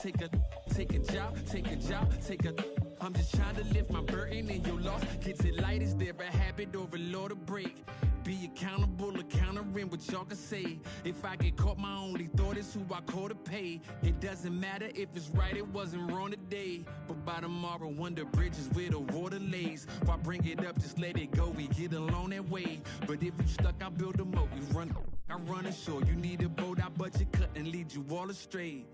take a job, take a. I'm just trying to lift my burden and your loss gets it light. Is there a habit or a law to break? Be accountable, countering what y'all can say. If I get caught, my only thought is who I call to pay. It doesn't matter if it's right, it wasn't wrong today. But by tomorrow, wonder bridges where the water lays. Why bring it up, just let it go, we get along that way. But if you stuck, I'll build a moat. You run, I run ashore. You need a boat, I budget cut and lead you all astray.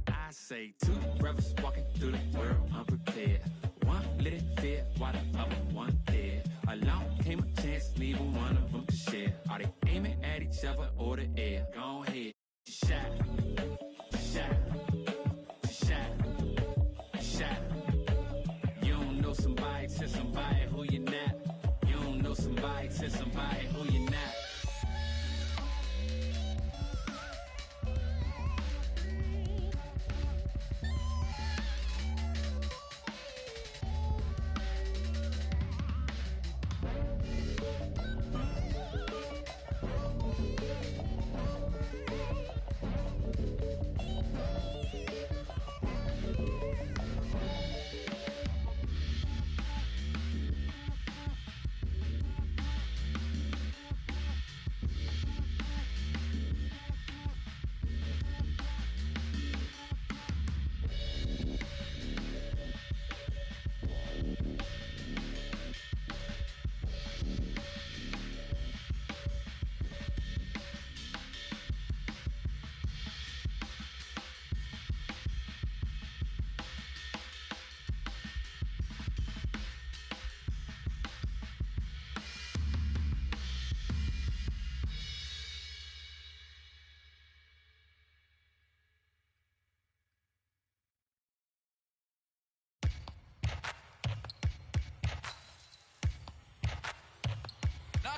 I say two brothers walking through the world unprepared. One little fear, while the other one dead. Along came a chance, neither one of them to share. Are they aiming at each other or the air? Go ahead, shot, shot, shot, shot. You don't know somebody, tell somebody who you're not. You don't know somebody, tell somebody who you're not.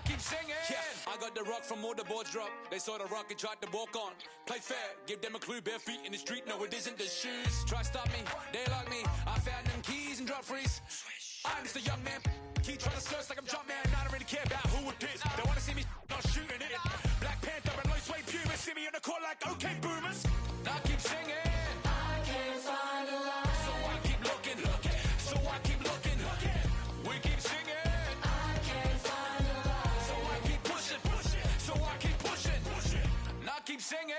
Keep singing. Yeah, I got the rock from all the boards drop. They saw the rock and tried to walk on. Play fair, give them a clue. Bare feet in the street, no it isn't the shoes. Try stop me, they like me. I found them keys and drop freeze. I'm just a young man. Keep trying to search like I'm jump man. I don't really care about who it is. They wanna see me not shooting it. Black Panther and low suede pumas. See me on the court like okay boomers. Now keep singing. I can't find a lie. So I keep looking. So I keep looking. We keep singing. Keep singing.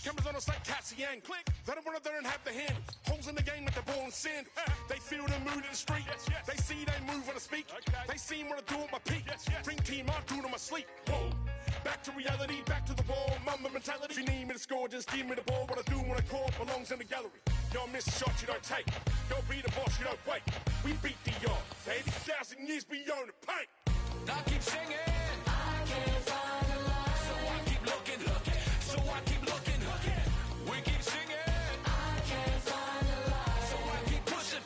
Cameras on us like Cassian. Click. They don't wanna, they don't have the hand. Holes in the game with the ball and sand. They feel the mood in the street. They see they move when I speak. They see what I do on my peak. Dream team, I do it on my sleep. Whoa. Back to reality, back to the wall, mama mentality. If you need me to score, just give me the ball. What I do when I call belongs in the gallery. Don't miss a shot you don't take. Don't be the boss, you don't wait. We beat the odds, 80,000 years beyond the paint. Now keep singing. I can't find a lie. So I keep looking. So I keep looking. We keep singing. I can't find a lie. So I keep pushing.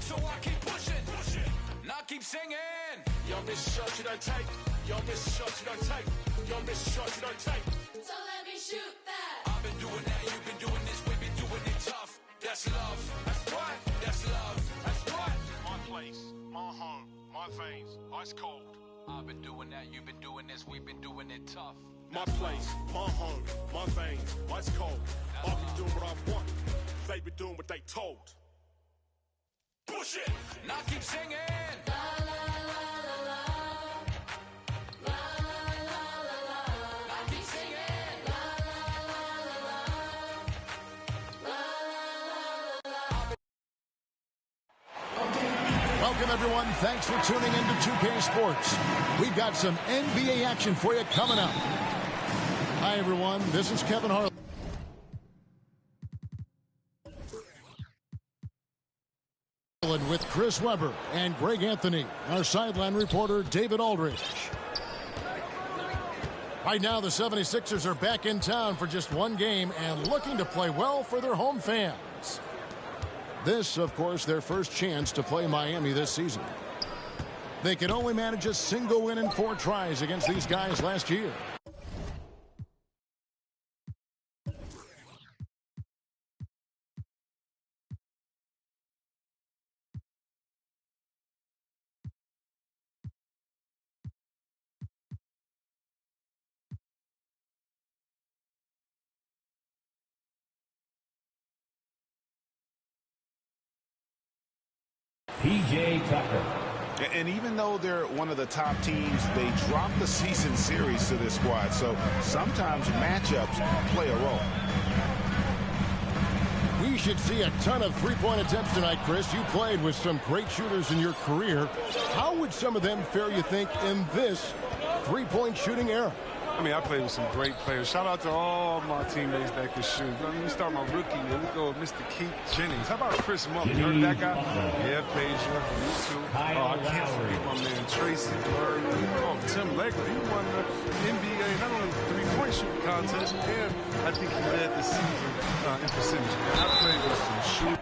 So I keep pushing. Now keep singing. You don't miss a shot you don't take. You don't miss a shot you don't take. You don't miss a shot you don't take. So let me shoot that. I've been doing that, you've been doing this, we've been doing it tough. That's love. That's right. That's love. That's right. My place, my home, my veins, ice cold. I've been doing that, you've been doing this, we've been doing it tough. My place, my home, my veins, ice cold. I've been doing what I want. They've been doing what they told. Bullshit. Now keep singing. La la la la la. La la la la la. Now keep singing. La la la la la. La la la la la. Welcome, everyone. Thanks for tuning in to 2K Sports. We've got some NBA action for you coming up. Hi, everyone. This is Kevin Harlan. With Chris Webber and Greg Anthony, our sideline reporter David Aldridge. Right now, the 76ers are back in town for just one game and looking to play well for their home fans. This, of course, their first chance to play Miami this season. They could only manage a single win in 4 tries against these guys last year. P.J. Tucker. And even though they're one of the top teams, they drop the season series to this squad. So sometimes matchups play a role. We should see a ton of three-point attempts tonight, Chris. You played with some great shooters in your career. How would some of them fare, you think, in this three-point shooting era? I mean, I played with some great players. Shout out to all my teammates that could shoot. Let me start my rookie. Here we go with Mr. Keith Jennings. How about Chris Mullin? You heard of that guy? Yeah, Peja. You too. Oh, I can't forget my man Tracy Bird. Oh, Tim Legler. He won the NBA, not only three-point shooting contest, and I think he led the season in percentage. I played with some shooters.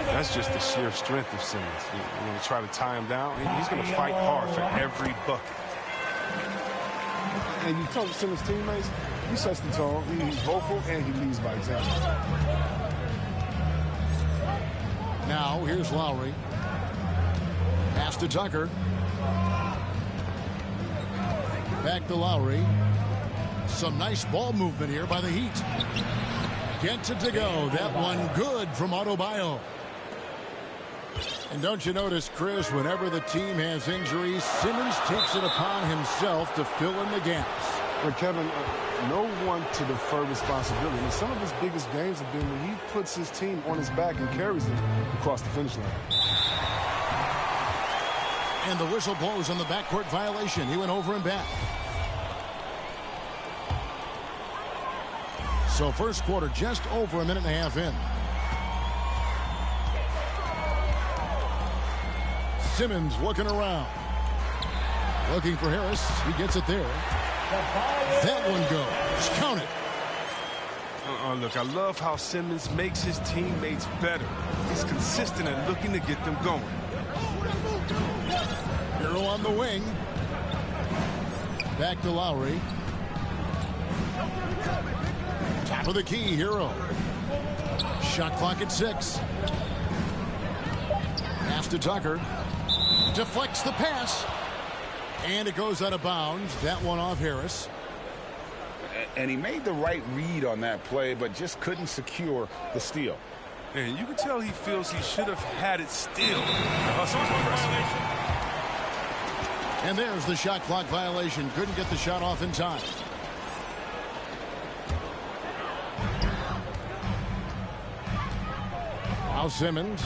That's just the sheer strength of Simmons. You're going to try to tie him down. He's going to fight hard for every bucket. And you talk to Simmons' teammates, he sets the tone. He's vocal and he leads by example. Now, here's Lowry. Pass to Tucker. Back to Lowry. Some nice ball movement here by the Heat. Gets it to go. That one good from Adebayo. And don't you notice, Chris, whenever the team has injuries, Simmons takes it upon himself to fill in the gaps. But Kevin, no one to defer responsibility. And some of his biggest games have been when he puts his team on his back and carries them across the finish line. And the whistle blows on the backcourt violation. He went over and back. So first quarter just over a minute and a half in. Simmons looking around. Looking for Harris. He gets it there. That one goes. Count it. Look, I love how Simmons makes his teammates better. He's consistent and looking to get them going. Hero on the wing. Back to Lowry. Top of the key, Hero. Shot clock at 6. Pass to Tucker. Deflects the pass. And it goes out of bounds. That one off Harris. And he made the right read on that play, but just couldn't secure the steal. And you can tell he feels he should have had it still. The hustle is impressive. And there's the shot clock violation. Couldn't get the shot off in time. Now Simmons.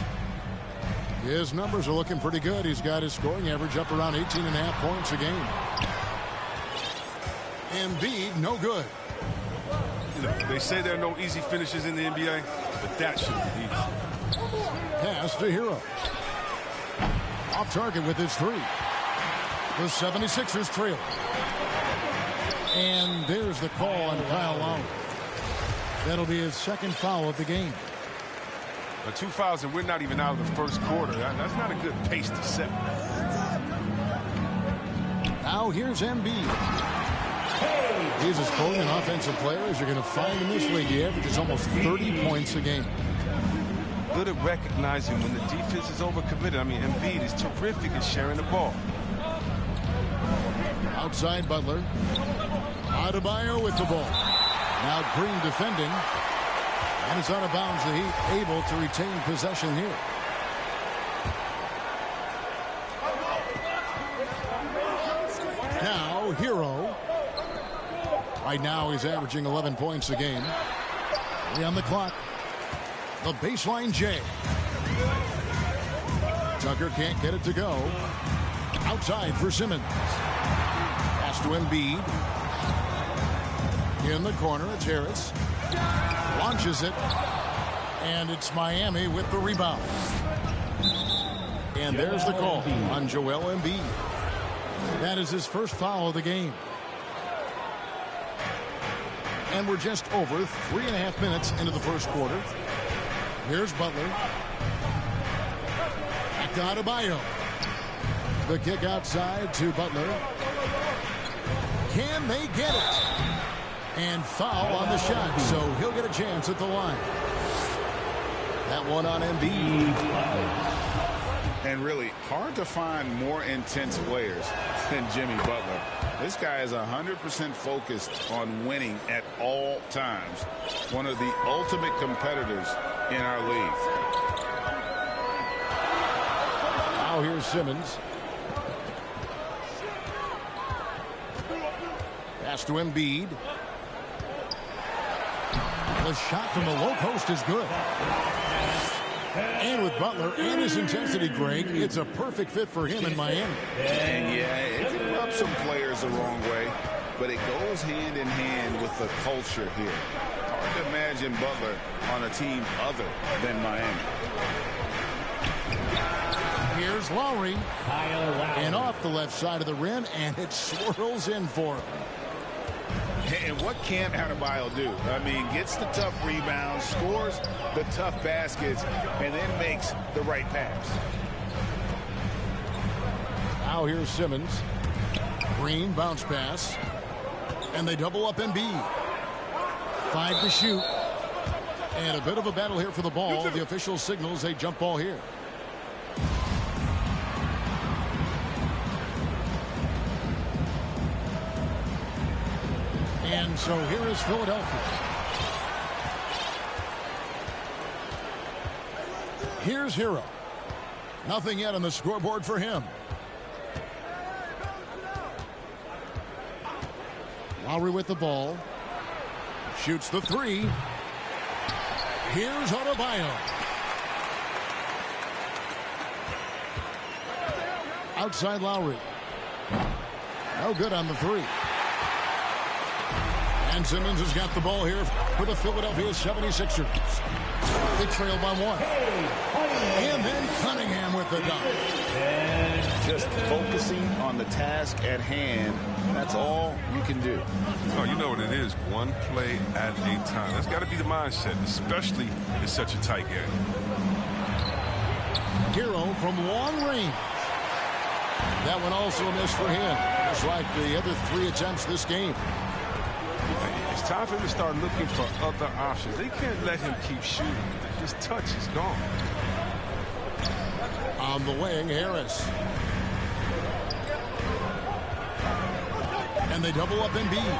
His numbers are looking pretty good. He's got his scoring average up around 18.5 points a game. Embiid, no good. You know, they say there are no easy finishes in the NBA, but that should be easy. Pass to Hero. Off target with his three. The 76ers trail. And there's the call on Kyle Lowry. That'll be his second foul of the game. 2 fouls and we're not even out of the first quarter. That's not a good pace to set. Now here's Embiid. He's as potent an offensive player as you're going to find in this league. He averages almost 30 points a game. Good at recognizing when the defense is overcommitted. I mean, Embiid is terrific at sharing the ball. Outside Butler. Adebayo with the ball. Now Green defending. And it's out of bounds. The Heat able to retain possession here. Now Hero. Right now he's averaging 11 points a game. 3 on the clock. The baseline J. Tucker can't get it to go. Outside for Simmons. Pass to Embiid. In the corner, it's Harris. Launches it. And it's Miami with the rebound. And there's the call on Joel Embiid. That is his first foul of the game. And we're just over 3.5 minutes into the first quarter. Here's Butler. Back to Adebayo. The kick outside to Butler. Can they get it? And foul on the shot, so he'll get a chance at the line. That one on Embiid. And really, hard to find more intense players than Jimmy Butler. This guy is 100% focused on winning at all times. One of the ultimate competitors in our league. Now here's Simmons. Pass to Embiid. The shot from the low post is good. And with Butler and his intensity, Greg, it's a perfect fit for him in Miami. And yeah, it can rub some players the wrong way, but it goes hand in hand with the culture here. Hard to imagine Butler on a team other than Miami. Here's Lowry. And off the left side of the rim, and it swirls in for him. And what can't Adebayo do? I mean, gets the tough rebounds, scores the tough baskets, and then makes the right pass. Now here's Simmons. Green bounce pass. And they double up Embiid. 5 to shoot. And a bit of a battle here for the ball. The official signals a jump ball here. And so here is Philadelphia. Here's Hero. Nothing yet on the scoreboard for him. Lowry with the ball. Shoots the three. Here's Adebayo. Outside Lowry. No good on the three. And Simmons has got the ball here for the Philadelphia 76ers. They trail by 1. And then Cunningham with the dunk. Just focusing on the task at hand. That's all you can do. Oh, you know what it is. One play at a time. That's got to be the mindset, especially in such a tight game. Hero from long range. That one also a miss for him, just like the other 3 attempts this game. It's time for him to start looking for other options. They can't let him keep shooting. His touch is gone. On the wing, Harris. And they double up Embiid.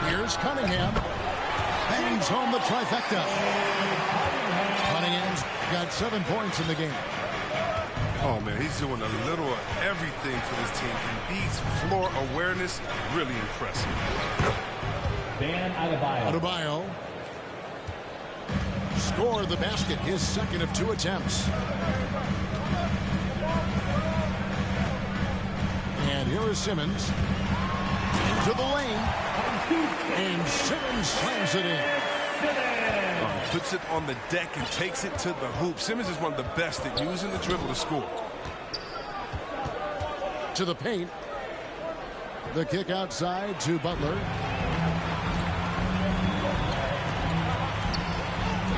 Here's Cunningham. Bangs home the trifecta. Cunningham's got 7 points in the game. Oh, man, he's doing a little of everything for this team. Embiid's floor awareness, really impressive. Adebayo scored the basket, his second of 2 attempts. And here is Simmons into the lane, and Simmons slams it in. Puts it on the deck and takes it to the hoop. Simmons is one of the best at using the dribble to score. To the paint. The kick outside to Butler.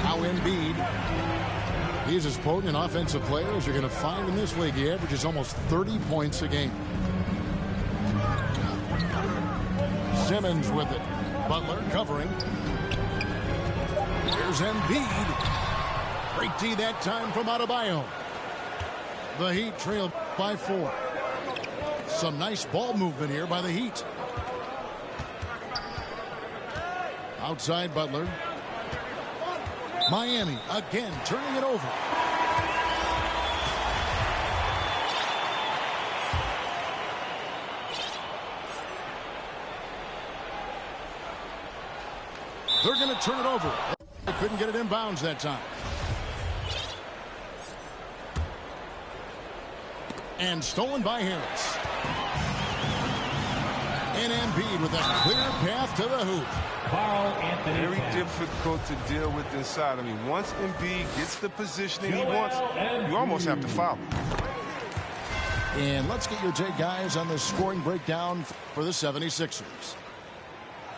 Now Embiid. He's as potent an offensive player as you're going to find in this league. He averages almost 30 points a game. Simmons with it. Butler covering. Here's Embiid. Great D that time from Adebayo. The Heat trail by 4. Some nice ball movement here by the Heat. Outside Butler. Miami again turning it over. They're going to turn it over. They couldn't get it in bounds that time. And stolen by Harris. And Embiid with a clear path to the hoop. Very difficult to deal with inside. I mean, once Embiid gets the positioning he wants, you almost have to foul him. And let's get your take, guys, on the scoring breakdown for the 76ers.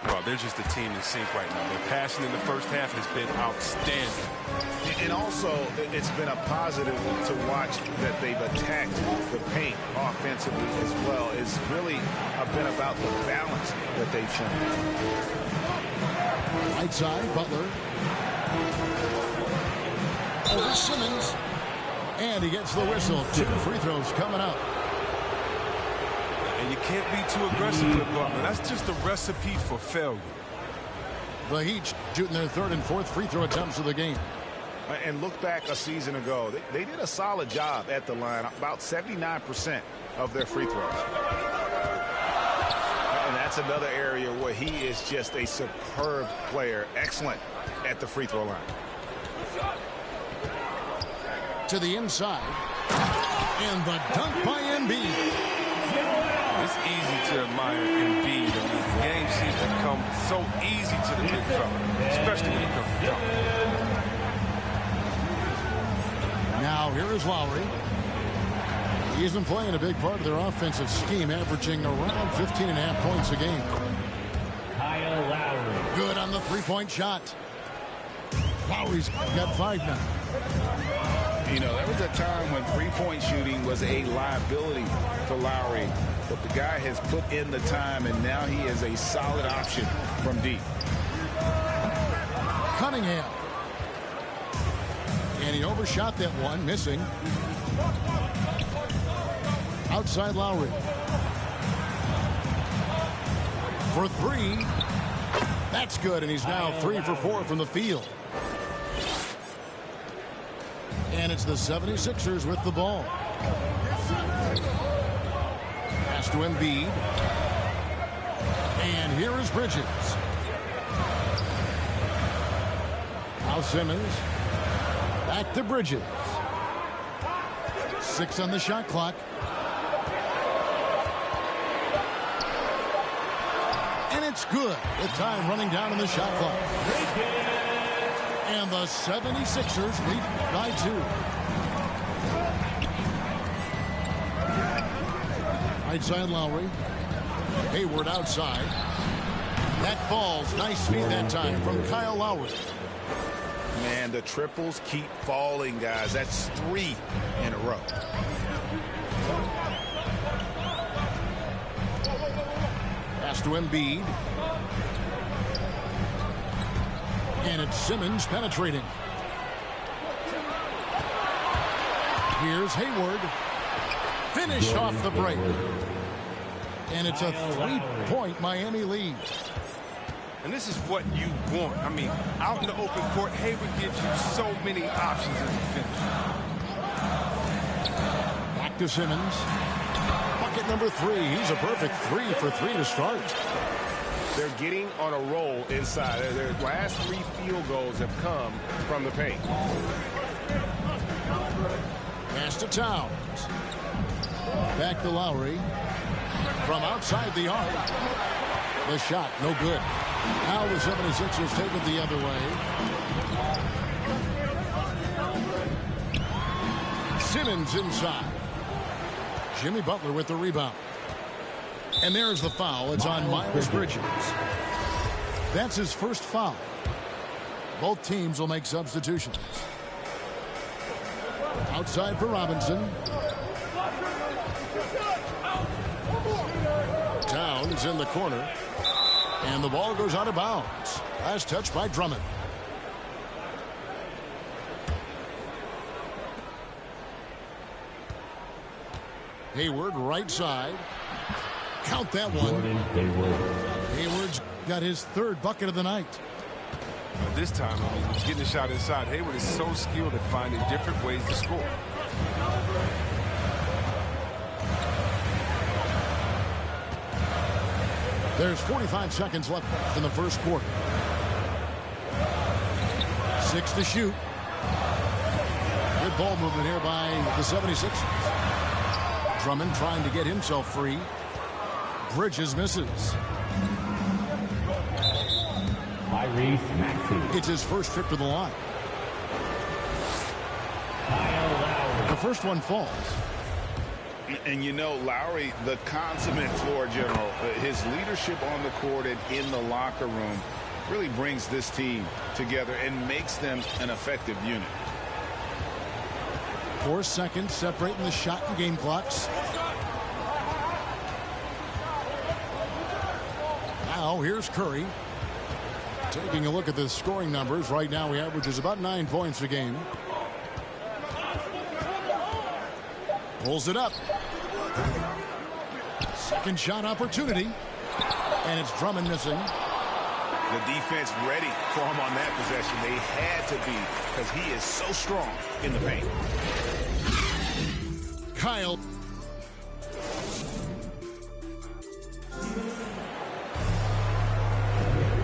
Well, they're just a team in sync right now. Their passing in the first half has been outstanding. And also, it's been a positive to watch that they've attacked the paint offensively as well. It's really been about the balance that they've shown. Right side, Butler. Over Simmons. And he gets the whistle. 2 free throws coming up. And you can't be too aggressive with Butler. That's just a recipe for failure. The Heat shooting their 3rd and 4th free throw attempts of the game. And look back a season ago. They did a solid job at the line. About 79% of their free throws. And that's another area where he is just a superb player. Excellent at the free throw line. To the inside. And the dunk by Embiid. It's easy to admire Embiid. I mean, the game seems to come so easy to the big fella, especially when it comes to dunking. Now here is Lowry. He's been playing a big part of their offensive scheme, averaging around 15.5 points a game. Kyle Lowry. Good on the three-point shot. Lowry's got 5 now. You know, there was a time when three-point shooting was a liability for Lowry. But the guy has put in the time, and now he is a solid option from deep. Cunningham. And he overshot that one, missing. Outside Lowry. For 3. That's good, and he's now 3 for 4 from the field. And it's the 76ers with the ball. Pass to Embiid. And here is Bridges. Now Simmons. Back to Bridges. 6 on the shot clock. And it's good. The time running down in the shot clock. And the 76ers lead by 2. Right side Lowry. Hayward outside. That falls. Nice feed that time from Kyle Lowry. Man, the triples keep falling, guys. That's 3 in a row. Pass to Embiid. And it's Simmons penetrating. Here's Hayward. Finish off the break. And it's a 3-point Miami lead. And this is what you want. I mean, out in the open court, Hayward gives you so many options as a finisher. Back to Simmons. Bucket number 3. He's a perfect 3 for 3 to start. They're getting on a roll inside. Their last 3 field goals have come from the paint. Pass to Towns. Back to Lowry. From outside the arc. The shot, no good. Now the 76ers take it the other way. Simmons inside. Jimmy Butler with the rebound. And there's the foul. It's on Miles Bridges. That's his first foul. Both teams will make substitutions. Outside for Robinson. Towns in the corner. And the ball goes out of bounds. Last touch by Drummond. Hayward right side. Count that one. Hayward's got his 3rd bucket of the night. This time, I mean, he's getting a shot inside. Hayward is so skilled at finding different ways to score. There's 45 seconds left in the first quarter. 6 to shoot. Good ball movement here by the 76ers. Drummond trying to get himself free. Bridges misses. It's his first trip to the line. The first one falls. And you know, Lowry, the consummate floor general, his leadership on the court and in the locker room really brings this team together and makes them an effective unit. 4 seconds separating the shot and game clocks. Now here's Curry. Taking a look at the scoring numbers. Right now he averages about 9 points a game. Pulls it up. Second shot opportunity. And it's Drummond missing. The defense ready for him on that possession. They had to be, because he is so strong in the paint. Kyle.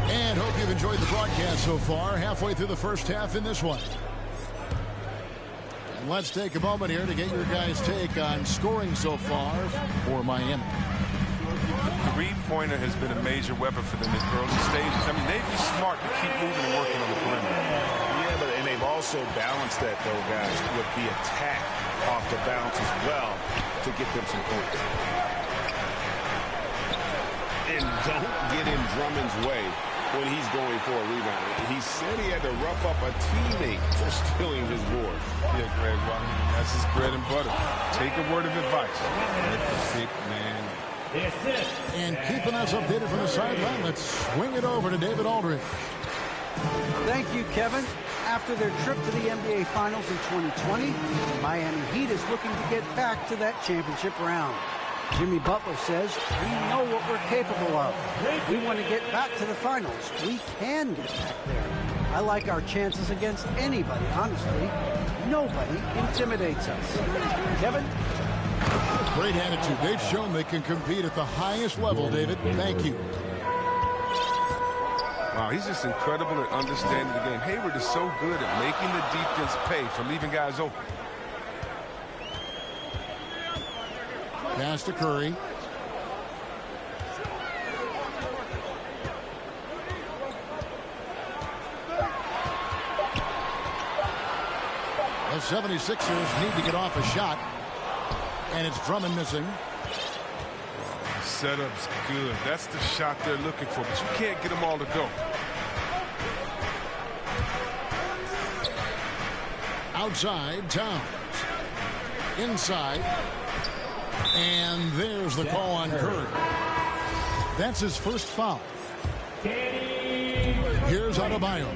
And hope you've enjoyed the broadcast so far. Halfway through the first half in this one. And let's take a moment here to get your guys' take on scoring so far for Miami. Three-pointer has been a major weapon for them in early stages. I mean, they'd be smart to keep moving and working on the perimeter. Yeah, and they've also balanced that, though, guys, with the attack off the bounce as well to get them some points. And don't get in Drummond's way when he's going for a rebound. He said he had to rough up a teammate for stealing his board. Yeah, Greg, well, I mean, that's his bread and butter. Take a word of advice. Let the sick man. And keeping us updated from the sideline, let's swing it over to David Aldridge. Thank you, Kevin. After their trip to the NBA Finals in 2020, the Miami Heat is looking to get back to that championship round. Jimmy Butler says, we know what we're capable of. We want to get back to the finals. We can get back there. I like our chances against anybody, honestly. Nobody intimidates us. Kevin? Great attitude. They've shown they can compete at the highest level, David. Thank you. Wow, he's just incredible at understanding the game. Hayward is so good at making the defense pay for leaving guys open. Pass to Curry. The 76ers need to get off a shot. And it's Drummond missing. Setup's good. That's the shot they're looking for, but you can't get them all to go. Outside, Towns. Inside. And there's the call on Curry. That's his first foul. Here's Adebayo.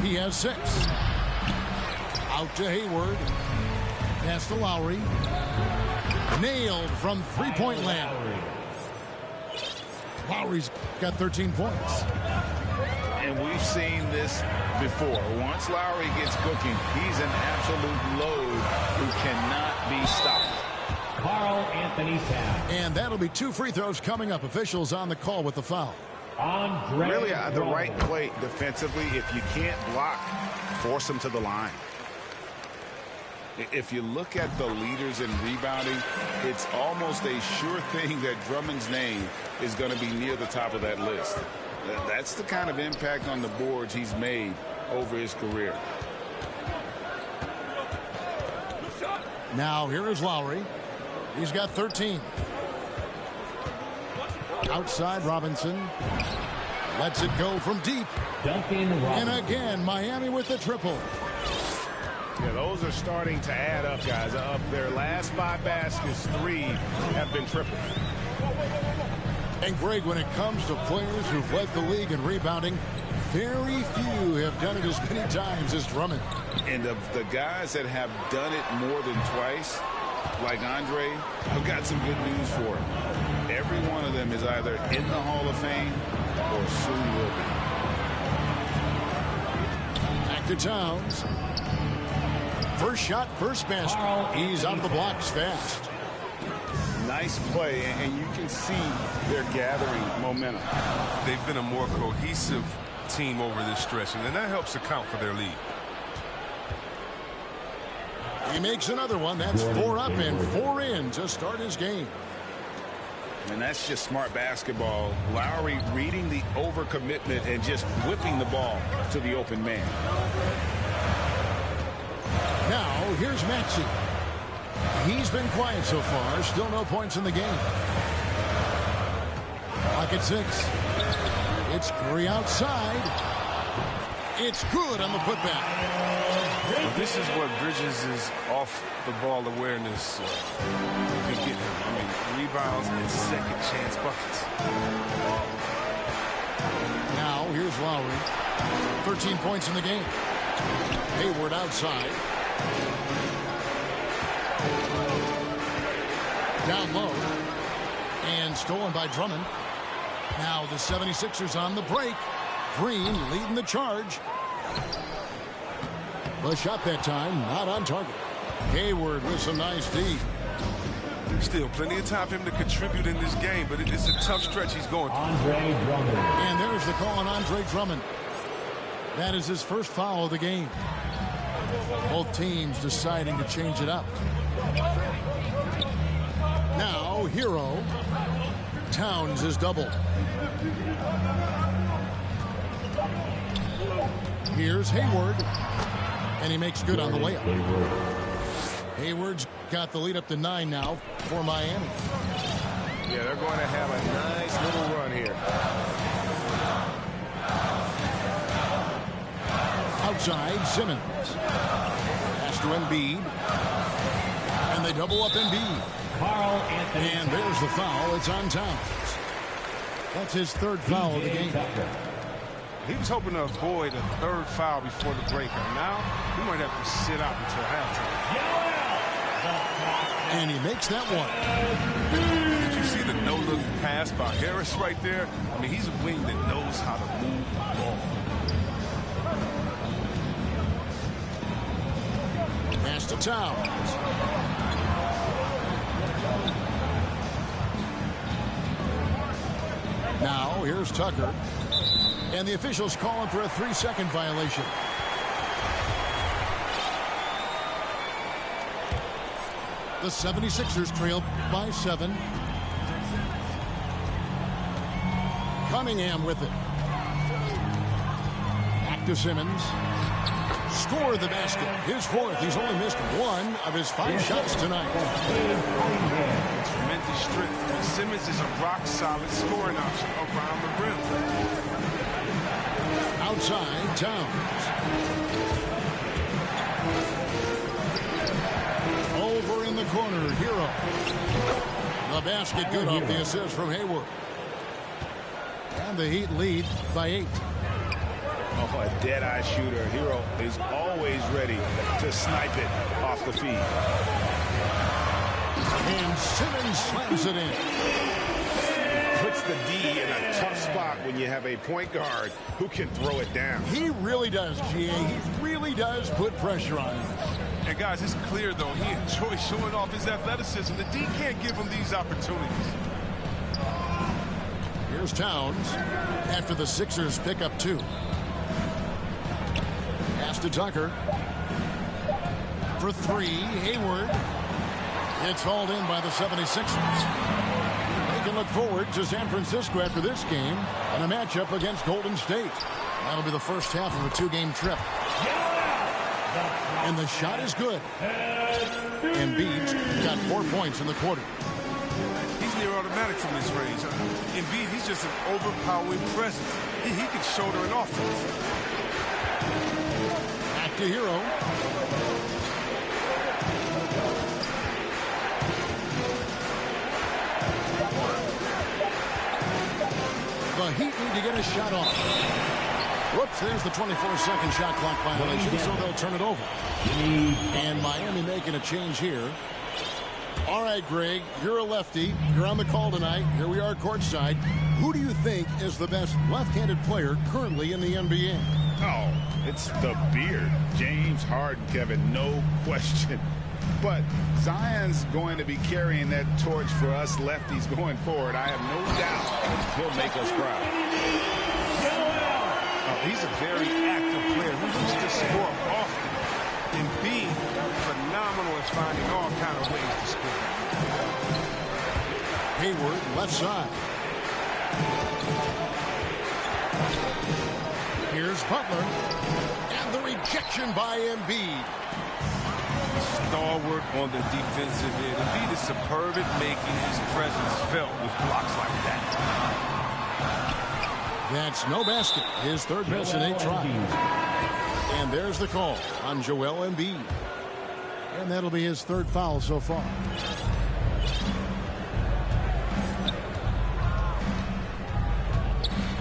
He has 6. Out to Hayward. Pass to Lowry. Nailed from three-point land. Lowry's got 13 points. And we've seen this before. Once Lowry gets cooking, he's an absolute load who cannot be stopped. Carl Anthony Towns. And that'll be 2 free throws coming up. Officials on the call with the foul. Really the right play defensively. If you can't block, force them to the line. If you look at the leaders in rebounding, it's almost a sure thing that Drummond's name is going to be near the top of that list. That's the kind of impact on the boards he's made over his career. Now here is Lowry. He's got 13. Outside Robinson. Lets it go from deep. And again, Miami with the triple. Yeah, those are starting to add up, guys. Up their last 5 baskets, 3 have been triples. And Greg, when it comes to players who've led the league in rebounding, very few have done it as many times as Drummond. And of the guys that have done it more than twice, like Andre, I've got some good news for him. Every one of them is either in the Hall of Fame or soon will be. Back to Towns. First shot, first basket. He's out of the blocks fast. Nice play, and you can see they're gathering momentum. They've been a more cohesive team over this stretch, and that helps account for their lead. He makes another one. That's 4 up and 4 in to start his game. And that's just smart basketball. Lowry reading the overcommitment and just whipping the ball to the open man. Now, here's Maxey. He's been quiet so far. Still no points in the game. Clock at 6. It's Curry outside. It's good on the putback. Well, this is what Bridges' off-the-ball awareness can get him. I mean, rebounds and second-chance buckets. Now, here's Lowry. 13 points in the game. Hayward outside. Down low. And stolen by Drummond. Now the 76ers on the break. Green leading the charge. The shot that time, not on target. Hayward with some nice D. Still plenty of time for him to contribute in this game, but it's a tough stretch he's going through. Andre Drummond. And there's the call on Andre Drummond. That is his first foul of the game. Both teams deciding to change it up. Now, Hero. Towns is doubled. Here's Hayward. And he makes good on the layup. Hayward's got the lead up to 9 now for Miami. Yeah, they're going to have a nice little run here. Outside, Simmons. Pass to Embiid. And they double up Embiid. Carl Anthony. And there's the foul. It's on Towns. That's his third foul of the game. He was hoping to avoid a third foul before the break. And now he might have to sit out until halftime. And he makes that one. Did you see the no-look pass by Harris right there? I mean, he's a wing that knows how to move the ball. Pass to Towns. Now, here's Tucker. And the officials calling for a 3-second violation. The 76ers trail by 7. Cunningham with it. Back to Simmons. Score the basket. His fourth. He's only missed 1 of his 5 shots tonight. Tremendous strength. And Simmons is a rock-solid scoring option around the rim. Outside, Towns. Over in the corner, Hero. The basket good off the assist from Hayward. And the Heat lead by 8. Oh, a dead-eye shooter. Hero is always ready to snipe it off the feed. And Simmons slams it in. Puts the D in a tough spot when you have a point guard who can throw it down. He really does, GA. He really does put pressure on him. And guys, it's clear, though, he enjoys showing off his athleticism. The D can't give him these opportunities. Here's Towns after the Sixers pick up 2. Pass to Tucker. For 3, Hayward. It's hauled in by the 76ers. They can look forward to San Francisco after this game and a matchup against Golden State. That'll be the first half of a 2-game trip. And the shot is good. Embiid's got 4 points in the quarter. He's near automatic from his range. Embiid, he's just an overpowering presence. He can shoulder an offense. Back to Hero. The Heat need to get a shot off. Whoops, there's the 24-second shot clock violation, so they'll turn it over. And Miami making a change here. All right, Greg, you're a lefty. You're on the call tonight. Here we are courtside. Who do you think is the best left-handed player currently in the NBA? Oh, it's the beard. James Harden, Kevin, no question. But Zion's going to be carrying that torch for us lefties going forward. I have no doubt he'll make us proud. He's a very active player who used to score often. And being phenomenal at finding all kind of ways to score. Hayward, left side. Here's Butler. And the rejection by Embiid. stalwart on the defensive end. Embiid is superb at making his presence felt with blocks like that. That's no basket. His third miss in 8 tries. And there's the call on Joel Embiid. And that'll be his third foul so far.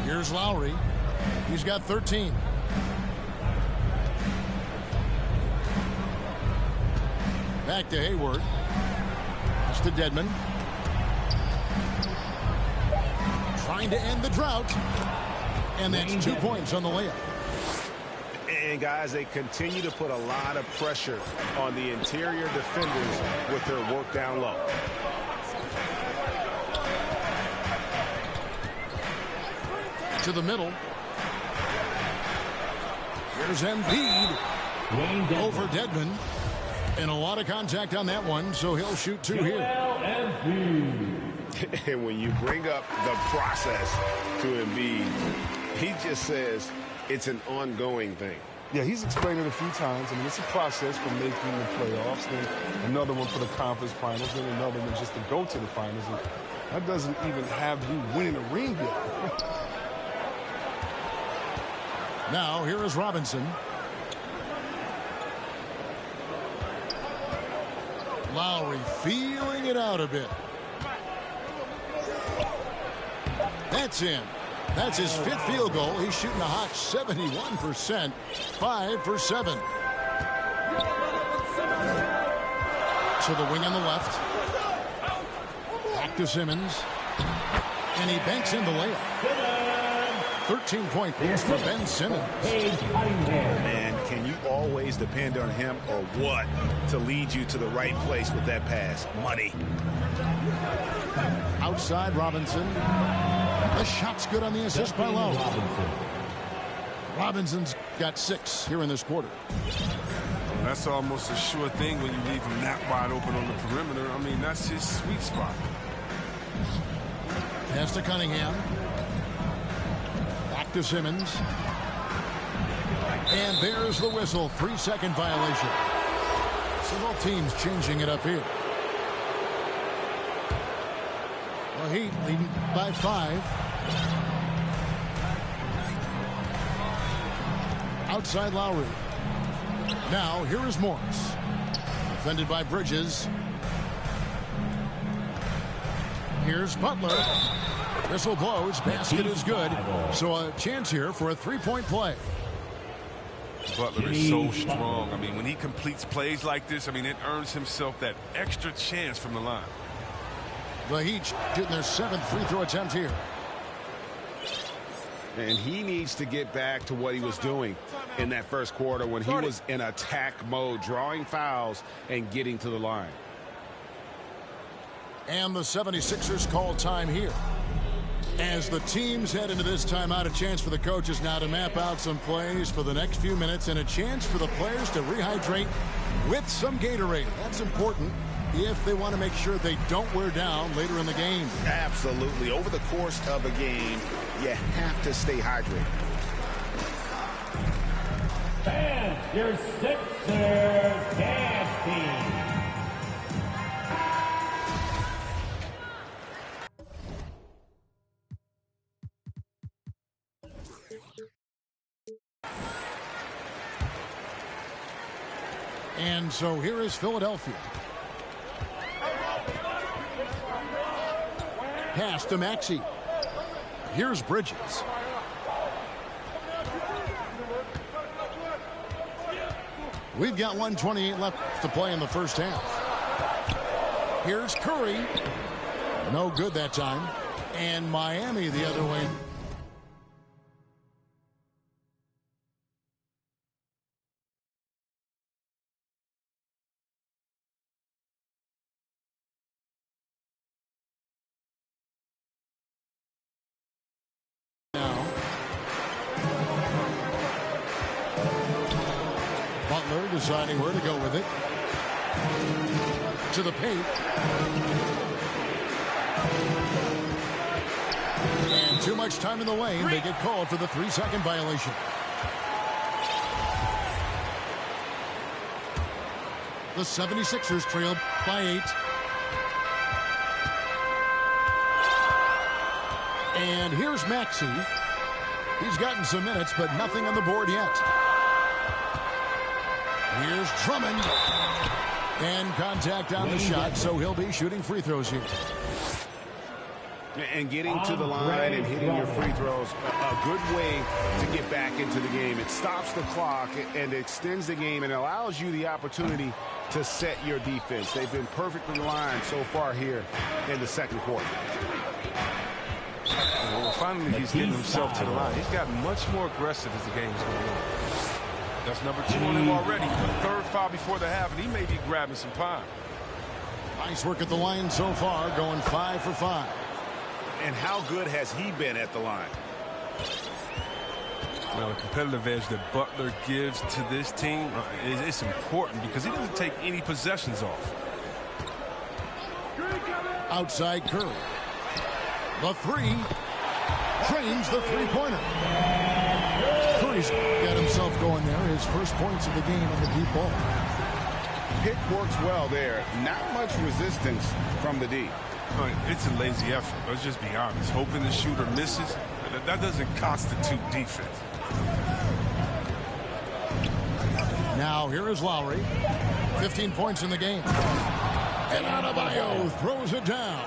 Here's Lowry. He's got 13. Back to Hayward. It's to Dedmon. Trying to end the drought. And that's 2 points on the layup. And, guys, they continue to put a lot of pressure on the interior defenders with their work down low. To the middle. Here's Embiid over Dedmon. And a lot of contact on that one, so he'll shoot 2 here. And when you bring up the process to Embiid, he just says it's an ongoing thing. Yeah, he's explained it a few times. I mean, it's a process from making the playoffs, then another one for the conference finals, then another one just to go to the finals. And that doesn't even have you winning a ring yet. Now, here is Robinson. Lowry feeling it out a bit. That's in. That's his 5th field goal. He's shooting a hot 71%. 5 for 7. To the wing on the left. Back to Simmons. And he banks in the layup. 13-point boost for Ben Simmons. Man, can you always depend on him or what to lead you to the right place with that pass? Money. Outside Robinson. The shot's good on the assist by Lowry. Robinson's got 6 here in this quarter. That's almost a sure thing when you leave him that wide open on the perimeter. I mean, that's his sweet spot. Pass to Cunningham. Back to Simmons. And there's the whistle. 3-second violation. So both teams changing it up here. The Heat leading by 5. Outside Lowry. Now here is Morris. Defended by Bridges. Here's Butler. Whistle blows. Basket is good. So a chance here for a 3-point play. Butler is so strong. I mean, when he completes plays like this, I mean, it earns himself that extra chance from the line. The Heat shooting their 7th free throw attempt here. And he needs to get back to what he was doing in that first quarter when he was in attack mode, drawing fouls and getting to the line. And the 76ers call time here. As the teams head into this timeout, a chance for the coaches now to map out some plays for the next few minutes and a chance for the players to rehydrate with some Gatorade. That's important if they want to make sure they don't wear down later in the game. Absolutely. Over the course of a game, you have to stay hydrated. And your Sixers dance team. And so here is Philadelphia. Pass to Maxey. Here's Bridges. We've got 1:28 left to play in the first half. Here's Curry. No good that time. And Miami the other way. Deciding where to go with it. To the paint. And too much time in the lane. They get called for the 3-second violation. The 76ers trail by 8. And here's Maxey. He's gotten some minutes, but nothing on the board yet. Here's Drummond. And contact on the shot, so he'll be shooting free throws here. And getting to the line and hitting your free throws, a good way to get back into the game. It stops the clock and extends the game and allows you the opportunity to set your defense. They've been perfectly aligned so far here in the second quarter. Well, finally, he's getting himself to the line. He's gotten much more aggressive as the game's going on. That's number 2 on him already. Third foul before the half, and he may be grabbing some time. Nice work at the line so far, going 5 for 5. And how good has he been at the line? Well, the competitive edge that Butler gives to this team is important because he doesn't take any possessions off. Outside Curry. The 3. Drains the three-pointer. Curry's got himself going there. His first points of the game on the deep ball. Pick works well there. Not much resistance from the D. It's a lazy effort. Let's just be honest. Hoping the shooter misses, that doesn't constitute defense. Now here is Lowry. 15 points in the game. And Adebayo throws it down.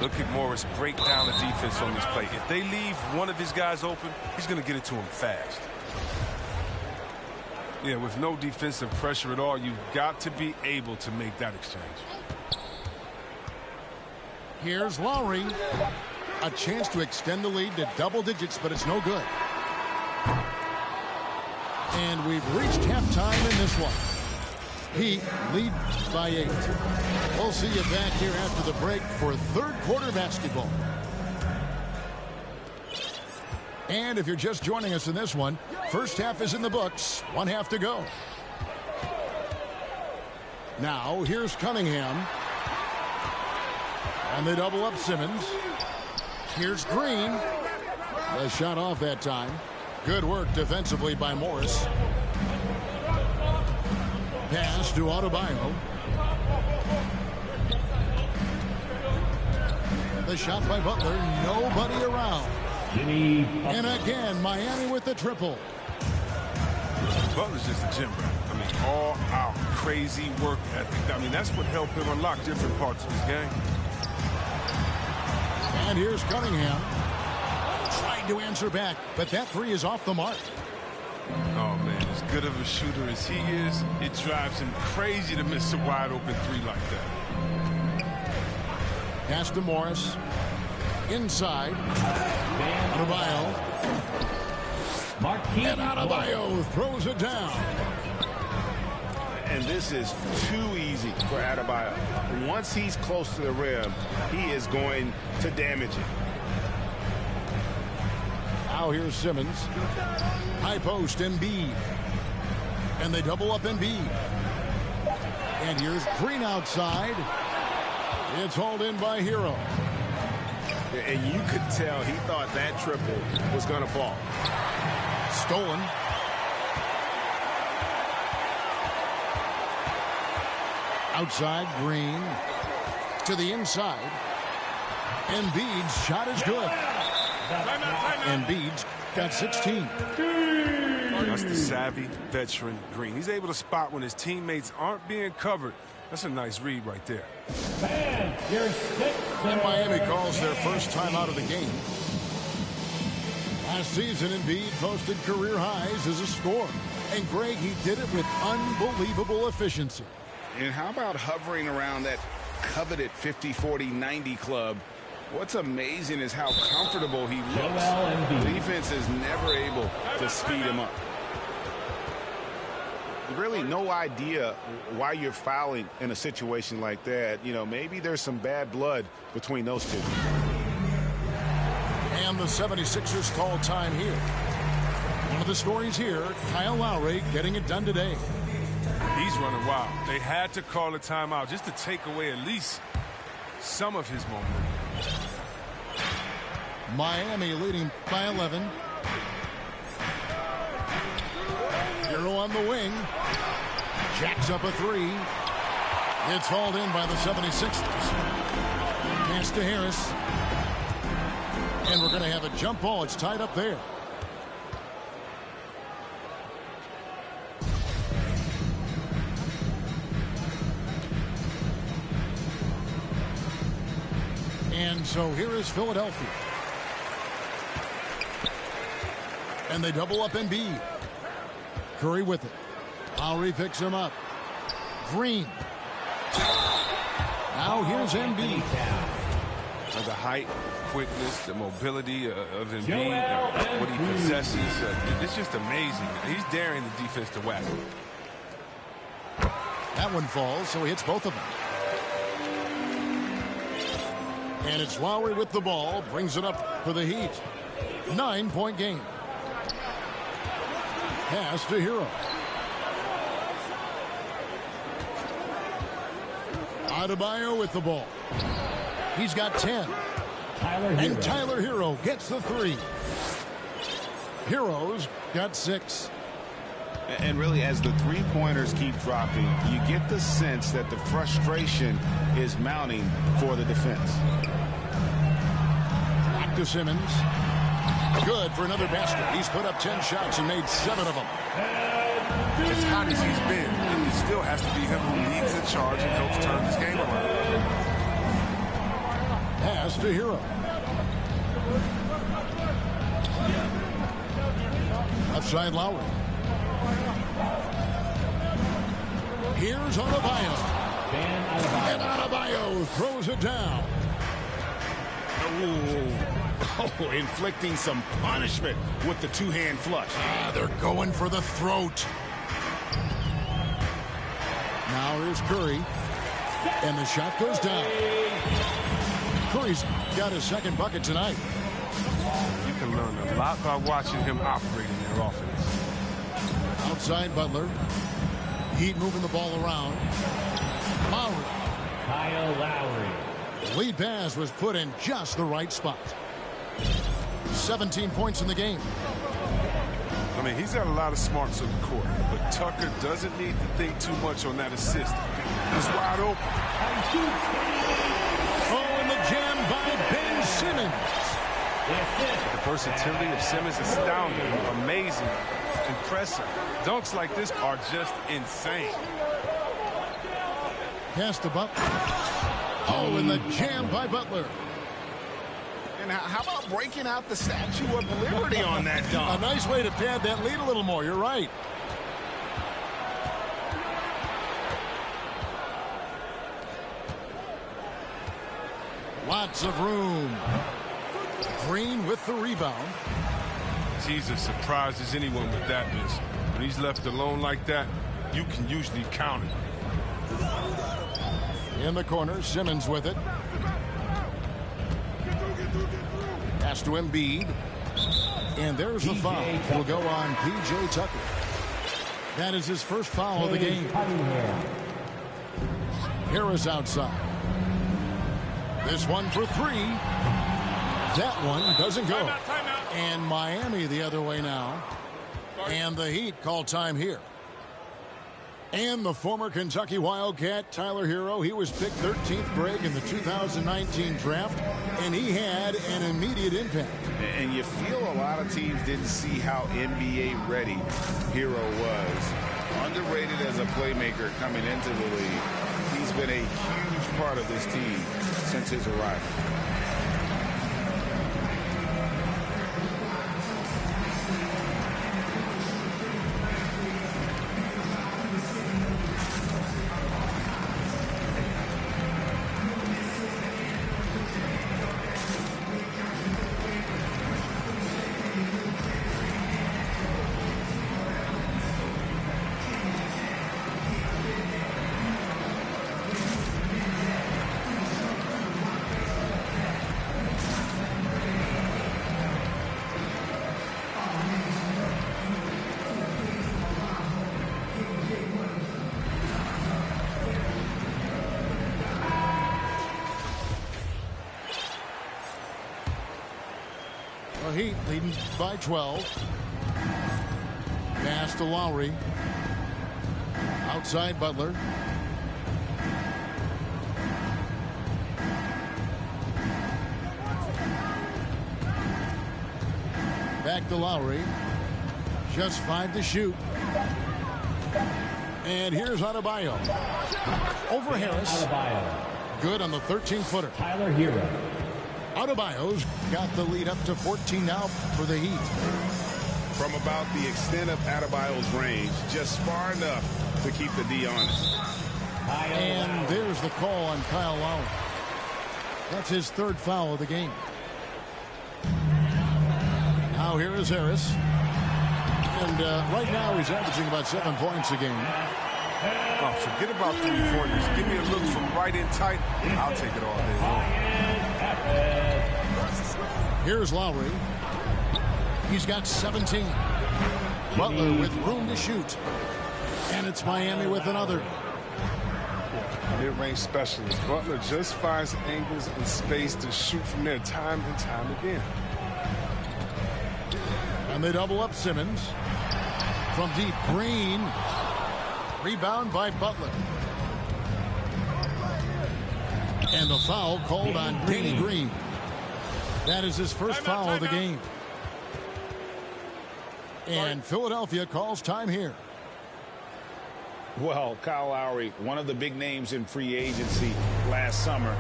Look at Morris break down the defense on this play. If they leave one of his guys open, he's going to get it to him fast. Yeah, with no defensive pressure at all, you've got to be able to make that exchange. Here's Lowry. A chance to extend the lead to double digits, but it's no good. And we've reached halftime in this one. Heat lead by 8. We'll see you back here after the break for third quarter basketball. And if you're just joining us in this one, first half is in the books. 1 half to go. Now here's Cunningham. And they double up Simmons. Here's Green. The shot off that time. Good work defensively by Morris. Pass to Adebayo. The shot by Butler. Nobody around. And again, Miami with the triple. Butler's just a gym rat. I mean, all out, crazy work ethic. I mean, that's what helped him unlock different parts of his game. And here's Cunningham. Trying to answer back, but that 3 is off the mark. Oh, man, as good of a shooter as he is, it drives him crazy to miss a wide-open 3 like that. Pass to Morris. Inside. Adebayo. And Adebayo throws it down. And this is too easy for Adebayo. Once he's close to the rim, he is going to damage it. Now here's Simmons. High post, Embiid. And they double up Embiid. And here's Green outside. It's hauled in by Hero. And you could tell he thought that triple was going to fall. Stolen. Outside, Green. To the inside. Embiid's shot is good. Embiid's got 16. That's the savvy veteran Green. He's able to spot when his teammates aren't being covered. That's a nice read right there. And Miami calls their first time out of the game. Last season, Embiid posted career highs as a scorer. And Greg, he did it with unbelievable efficiency. And how about hovering around that coveted 50-40-90 club? What's amazing is how comfortable he looks. The defense is never able to speed him up. Really no idea why you're fouling in a situation like that. You know, maybe there's some bad blood between those two. And the 76ers call time here. One of the stories here, Kyle Lowry getting it done today. He's running wild. They had to call a timeout just to take away at least some of his momentum. Miami leading by 11. Hero on the wing. Jacks up a three. It's hauled in by the 76ers. Pass to Harris. And we're going to have a jump ball. It's tied up there. And so here is Philadelphia. And they double up Embiid. Curry with it. Lowry picks him up. Green. Now here's Embiid. The height, quickness, the mobility of Embiid, what he possesses. It's just amazing. He's daring the defense to whack him. That one falls, so he hits both of them. And it's Lowry with the ball. Brings it up for the Heat. 9-point game. Pass to Hero. Adebayo with the ball. He's got 10. And Tyler Hero gets the three. Hero's got 6. And really, as the three-pointers keep dropping, you get the sense that the frustration is mounting for the defense. Back to Simmons. Good for another basket. He's put up 10 shots and made 7 of them. As hot as he's been, it still has to be him who leads the charge and helps turn this game around. Pass to Hero. Left side Lowry. Here's Adebayo. And Adebayo throws it down. Oh, inflicting some punishment with the two-hand flush. They're going for the throat. Now here's Curry. And the shot goes down. Curry's got his second bucket tonight. You can learn a lot by watching him operate in their offense. Outside Butler. Heat moving the ball around. Lowry. Kyle Lowry. The lead pass was put in just the right spot. 17 points in the game. I mean, he's got a lot of smarts on the court, but Tucker doesn't need to think too much on that assist. He's wide open. Oh, and the jam by Ben Simmons. The versatility of Simmons is astounding, amazing, impressive. Dunks like this are just insane. Pass to Butler. Oh, and the jam by Butler. And how about breaking out the Statue of Liberty on that dunk? A nice way to pad that lead a little more. You're right. Lots of room. Green with the rebound. He's as surprised as anyone with that miss. When he's left alone like that, you can usually count it. In the corner, Simmons with it. Pass to Embiid. And there's the foul. Will go on P.J. Tucker. That is his first foul of the game. Harris outside. This one for three. That one doesn't go. And Miami the other way now. And the Heat call time here. And the former Kentucky Wildcat, Tyler Hero, he was picked 13th grade in the 2019 draft, and he had an immediate impact. And you feel a lot of teams didn't see how NBA ready Hero was. Underrated as a playmaker coming into the league. He's been a huge part of this team since his arrival. Heat leading by 12. Pass to Lowry. Outside Butler. Back to Lowry. Just 5 to shoot. And here's Adebayo. Over Harris. Adebayo. Good on the 13-footer. Tyler Hero. Adebayo's got the lead up to 14 now for the Heat. From about the extent of Adebayo's range, just far enough to keep the D honest. And there's the call on Kyle Lowry. That's his 3rd foul of the game. Now here is Harris. And right now he's averaging about 7 points a game. Oh, forget about 3-pointers. Give me a look from right in tight. I'll take it all day long. Here's Lowry. He's got 17. Butler with room to shoot. And it's Miami with another. Mid-range specialist. Butler just finds angles and space to shoot from there time and time again. And they double up Simmons. From deep, Green. Rebound by Butler. And the foul called on Danny Green. That is his first foul of the game. And Philadelphia calls time here. Well, Kyle Lowry, one of the big names in free agency last summer,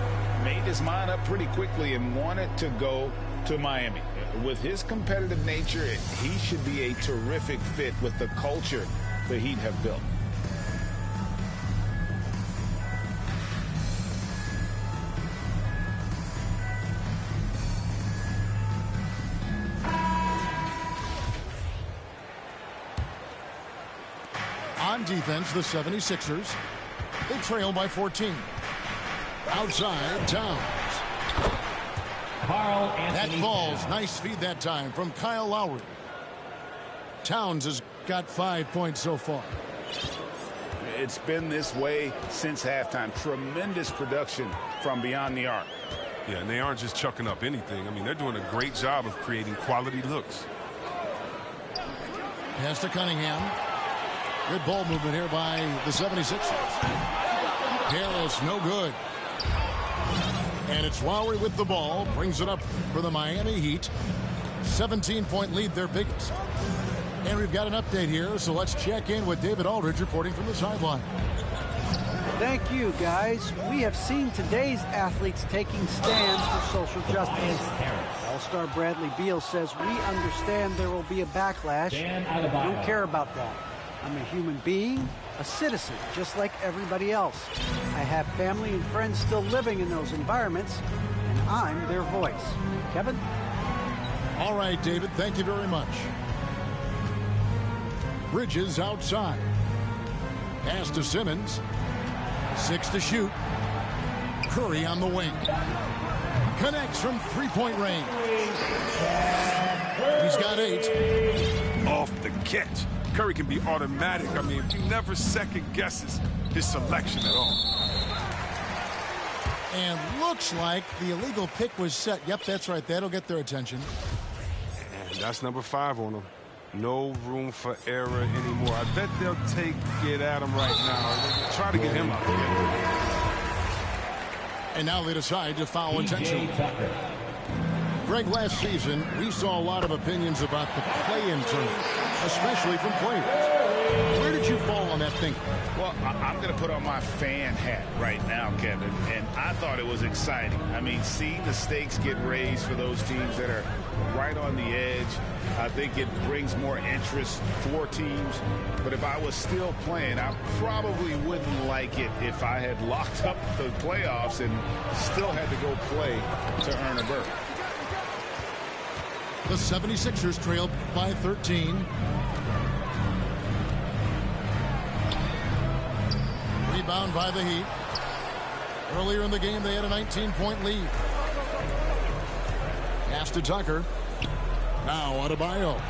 made his mind up pretty quickly and wanted to go to Miami. With his competitive nature, he should be a terrific fit with the culture the Heat have built. On defense, the 76ers, they trail by 14. Outside, Towns. That falls. Nice feed that time from Kyle Lowry. Towns has got 5 points so far. It's been this way since halftime. Tremendous production from beyond the arc. Yeah, and they aren't just chucking up anything. I mean, they're doing a great job of creating quality looks. Pass to Cunningham. Good ball movement here by the 76ers. Harris, no good. And it's Lowry with the ball. Brings it up for the Miami Heat. 17-point lead, their biggest. And we've got an update here, so let's check in with David Aldridge reporting from the sideline. Thank you, guys. We have seen today's athletes taking stands for social justice. All-star Bradley Beal says, we understand there will be a backlash. I don't care about that. I'm a human being, a citizen, just like everybody else. I have family and friends still living in those environments, and I'm their voice. Kevin? All right, David, thank you very much. Bridges outside. Pass to Simmons. 6 to shoot. Curry on the wing. Connects from three-point range. He's got 8. Off the catch. Curry can be automatic. I mean, he never second guesses his selection at all. And looks like the illegal pick was set. Yep, that's right. That'll get their attention. And that's number 5 on him. No room for error anymore. I bet they'll take it at him right now. Try to get him out. And now they decide to foul intentionally. Greg, last season, we saw a lot of opinions about the play-in tournament, especially from players. Where did you fall on that thinking? Well, I'm going to put on my fan hat right now, Kevin, and I thought it was exciting. I mean, seeing the stakes get raised for those teams that are right on the edge, I think it brings more interest for teams. But if I was still playing, I probably wouldn't like it if I had locked up the playoffs and still had to go play to earn a berth. The 76ers trailed by 13. Rebound by the Heat. Earlier in the game, they had a 19-point lead. Pass to Tucker. Now Adebayo.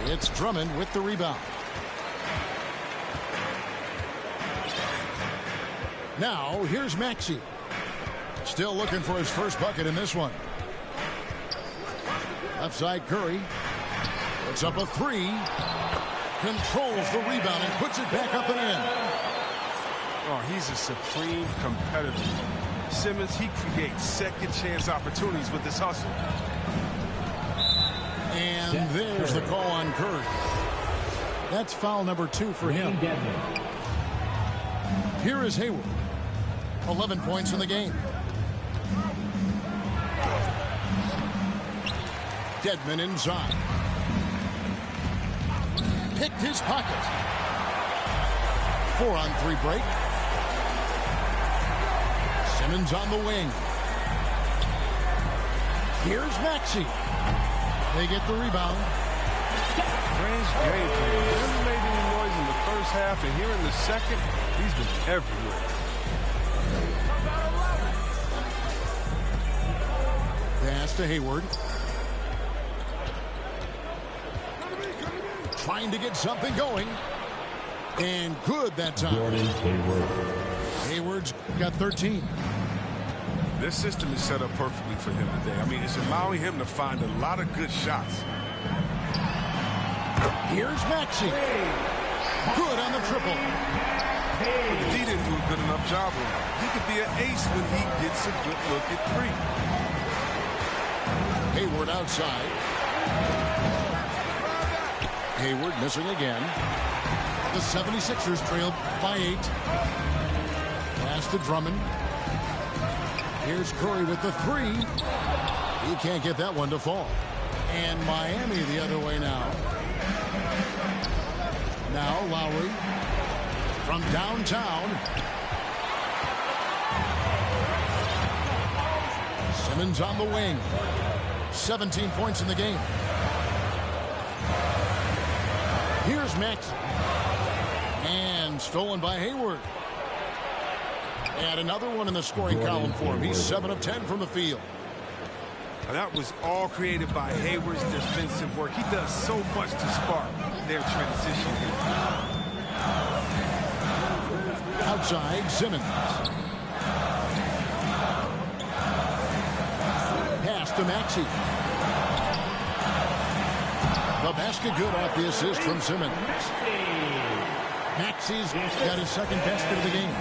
It's Drummond with the rebound. Now, here's Maxey. Still looking for his first bucket in this one. Left side Curry. It's up a 3. Controls the rebound and puts it back up and in. Oh, he's a supreme competitor. Simmons, he creates second chance opportunities with his hustle. And there's the call on Curry. That's foul number 2 for him. Here is Hayward. 11 points in the game. Dedmon inside. Picked his pocket. 4-on-3 break. Simmons on the wing. Here's Maxey. They get the rebound. Strange game for him. He hasn't made any noise in the first half, and here in the second, he's been everywhere. Pass to Hayward. Trying to get something going. And good that time. Hayward's got 13. This system is set up perfectly for him today. I mean, it's allowing him to find a lot of good shots. Here's Maxey. Good on the triple. But he didn't do a good enough job with him. He could be an ace when he gets a good look at 3. Hayward outside. Hayward missing again. The 76ers trail by 8. Pass to Drummond. Here's Curry with the 3. He can't get that one to fall. And Miami the other way now. Now Lowry from downtown. Simmons on the wing. 17 points in the game. Here's Max. And stolen by Hayward. And another one in the scoring column for him. He's 7 of 10 from the field. That was all created by Hayward's defensive work. He does so much to spark their transition here. Outside, Simmons. Pass to Maxey. The basket good off the assist from Simmons. Maxey's got his second basket of the game.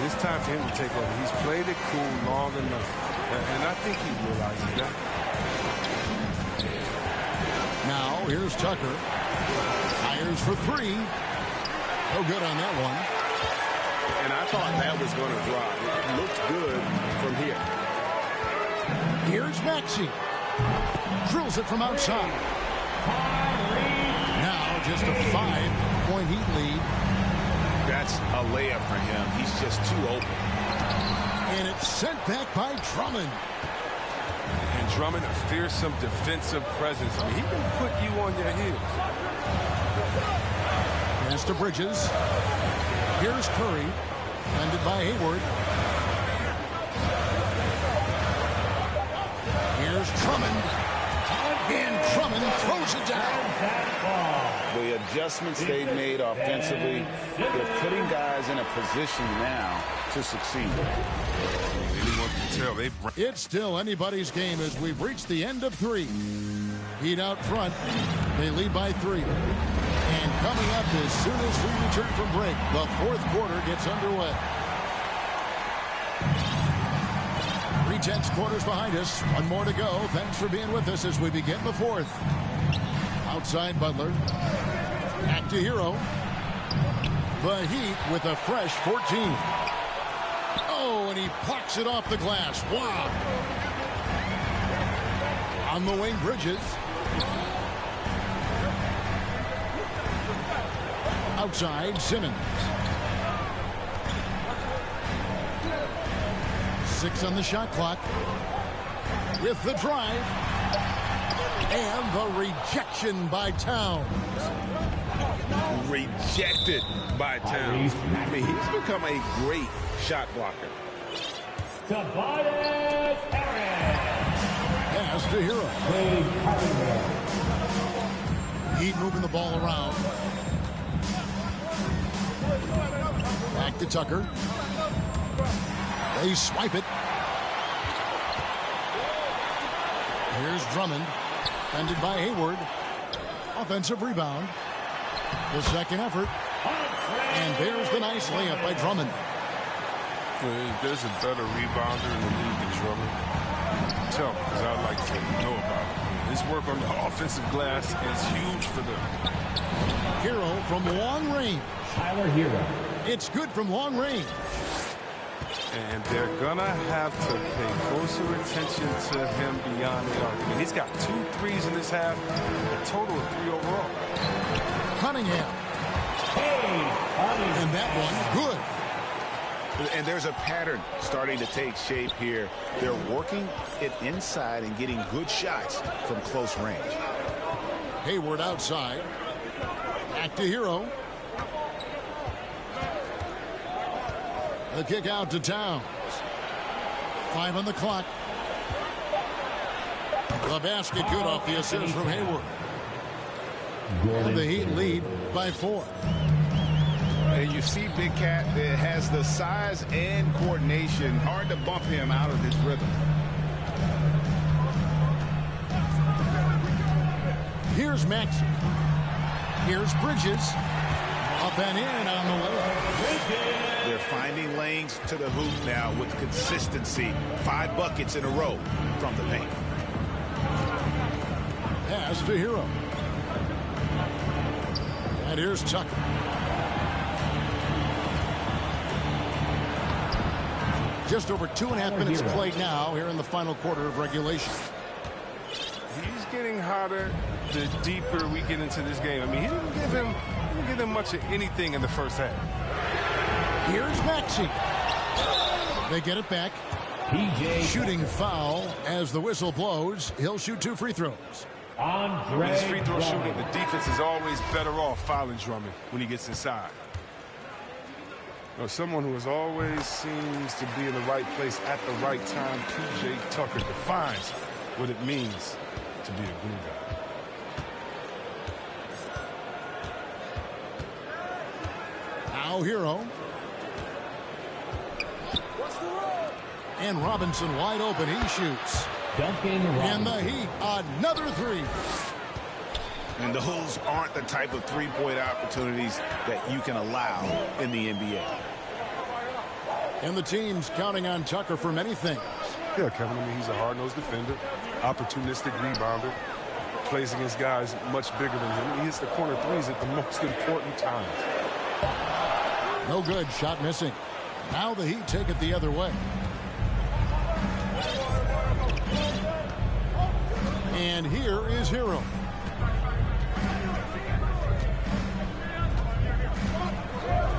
It's time for him to take over. He's played it cool long enough. And I think he realizes that. Now, here's Tucker. Fires for 3. No good on that one. And I thought that was going to drop. It looked good from here. Here's Maxey. Drills it from outside. Now, just a 5-point Heat lead. That's a layup for him. He's just too open. And it's sent back by Drummond. And Drummond, a fearsome defensive presence. I mean, he can put you on your heels. Pass to Bridges. Here's Curry. Ended by Hayward. Here's Drummond. And Drummond throws it down. The adjustments they've made offensively, they're putting guys in a position now to succeed. Anyone can tell it's still anybody's game as we've reached the end of 3. Heat out front. They lead by 3. And coming up as soon as we return from break, the 4th quarter gets underway. 3/10 quarters behind us. One more to go. Thanks for being with us as we begin the 4th. Outside Butler. Back to Hero. The Heat with a fresh 14. Oh, and he plucks it off the glass. Wow. On the wing, Bridges. Outside, Simmons. 6 on the shot clock. With the drive. And the rejection by Towns. Rejected by Towns. I mean, he's become a great shot blocker. Tobias Harris. Pass to Hero. Heat moving the ball around. Back to Tucker. They swipe it. Here's Drummond. Defended by Hayward. Offensive rebound. The second effort. And there's the nice layup by Drummond. Well, there's a better rebounder in the league than Drummond. Tell me, because I'd like to know about it. His work on the offensive glass is huge for them. Hero from long range. Tyler Hero. It's good from long range. And they're going to have to pay closer attention to him beyond the arc. I mean, he's got 2 threes in this half, a total of 3 overall. Cunningham. And that one, good. And there's a pattern starting to take shape here. They're working it inside and getting good shots from close range. Hayward outside. Back to Hero. The kick out to Towns. 5 on the clock. The basket good off the assist from Hayward. And the Heat lead by 4. And you see Big Cat that has the size and coordination. Hard to bump him out of his rhythm. Here's Maxey. Here's Bridges. Up and in on the layup. They're finding lanes to the hoop now with consistency. 5 buckets in a row from the paint. Pass to Hero. And here's Tucker. Just over 2.5 minutes played now here in the final quarter of regulation. He's getting hotter the deeper we get into this game. I mean, he didn't give him much of anything in the first half. Here's Maxey. They get it back. Shooting foul as the whistle blows. He'll shoot 2 free throws. Andre His free throw shooting, the defense is always better off fouling Drummond when he gets inside. You know, someone who has always seems to be in the right place at the right time, P.J. Tucker defines what it means to be a glue guy. Now Hero. And Robinson wide open. He shoots. And the Heat, another 3. And those aren't the type of three-point opportunities that you can allow in the NBA. And the team's counting on Tucker for many things. Yeah, Kevin, I mean, he's a hard-nosed defender, opportunistic rebounder, plays against guys much bigger than him. He hits the corner threes at the most important times. No good, shot missing. Now the Heat take it the other way. And here is Hero.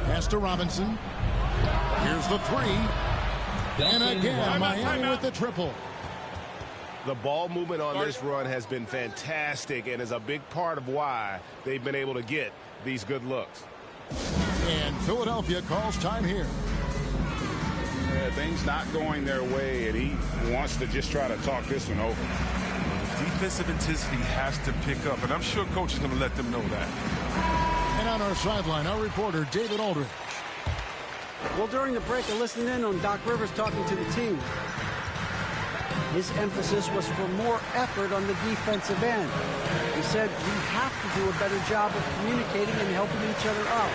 Pass to Robinson. Here's the 3. And again, Miami with the triple. The ball movement on this run has been fantastic and is a big part of why they've been able to get these good looks. And Philadelphia calls time here. Yeah, things not going their way, and he wants to just try to talk this one over. Defensive intensity has to pick up, and I'm sure coach is going to let them know that. And on our sideline, our reporter, David Aldridge. Well, during the break, I listened in on Doc Rivers talking to the team. His emphasis was for more effort on the defensive end. He said we have to do a better job of communicating and helping each other out.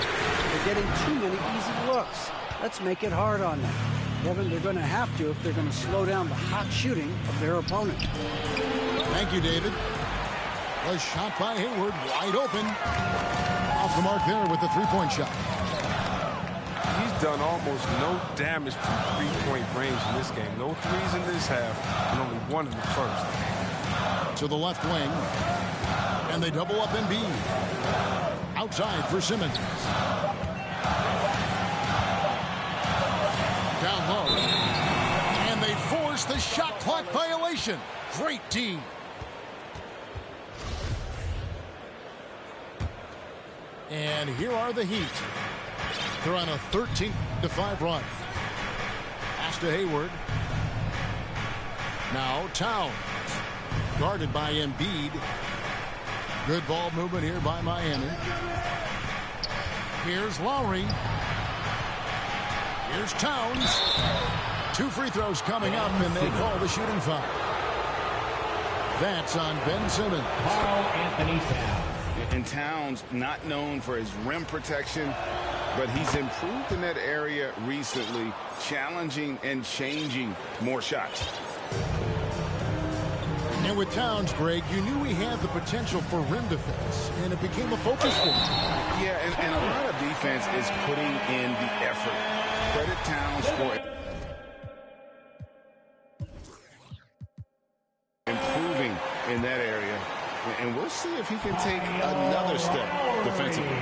They're getting too many easy looks. Let's make it hard on them. Kevin, they're going to have to if they're going to slow down the hot shooting of their opponent. Thank you, David. A shot by Hayward, wide open. Off the mark there with the three-point shot. He's done almost no damage from three-point range in this game. No threes in this half, and only 1 in the first. To the left wing. And they double up Embiid. Outside for Simmons. Down low. And they force the shot clock violation. Great D. And here are the Heat. They're on a 13-5 run. Pass to Hayward. Now Towns. Guarded by Embiid. Good ball movement here by Miami. Here's Lowry. Here's Towns. 2 free throws coming up, and they call the shooting foul. That's on Ben Simmons. Carl Anthony Towns. And Towns, not known for his rim protection, but he's improved in that area recently, challenging and changing more shots. And with Towns, Greg, you knew he had the potential for rim defense, and it became a focus for him. Yeah, and a lot of defense is putting in the effort. Credit Towns for it. Improving in that area, and we'll see if he can take another step defensively.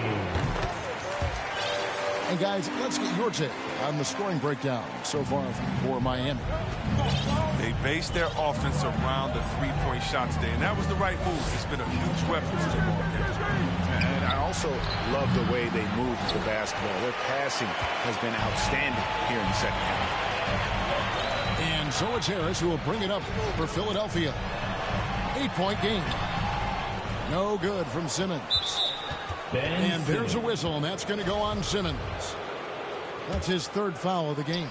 And guys, let's get your take on the scoring breakdown so far for Miami. They based their offense around the three-point shot today, and that was the right move. It's been a huge weapon for them all game. And I also love the way they moved the basketball. Their passing has been outstanding here in the second half. And so it's Harris who will bring it up for Philadelphia. 8-point game. No good from Simmons. And there's a whistle, and that's going to go on Simmons. That's his third foul of the game.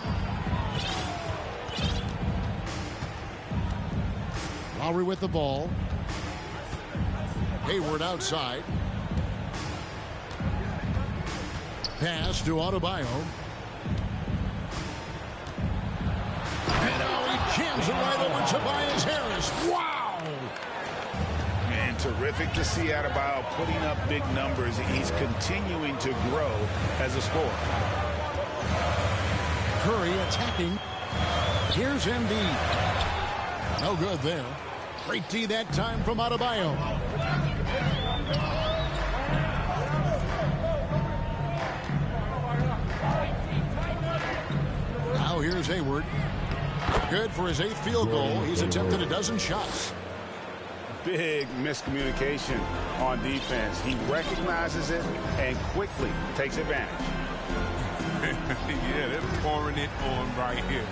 Lowry with the ball. Hayward outside. Pass to Adebayo. And now he jams it right over Tobias Harris. Wow! And terrific to see Adebayo putting up big numbers. He's continuing to grow as a scorer. Curry attacking. Here's Embiid. No good there. Great D that time from Adebayo. Now here's Hayward. Good for his 8th field goal. He's attempted a dozen shots. Big miscommunication on defense. He recognizes it and quickly takes advantage. Yeah, they're pouring it on right here.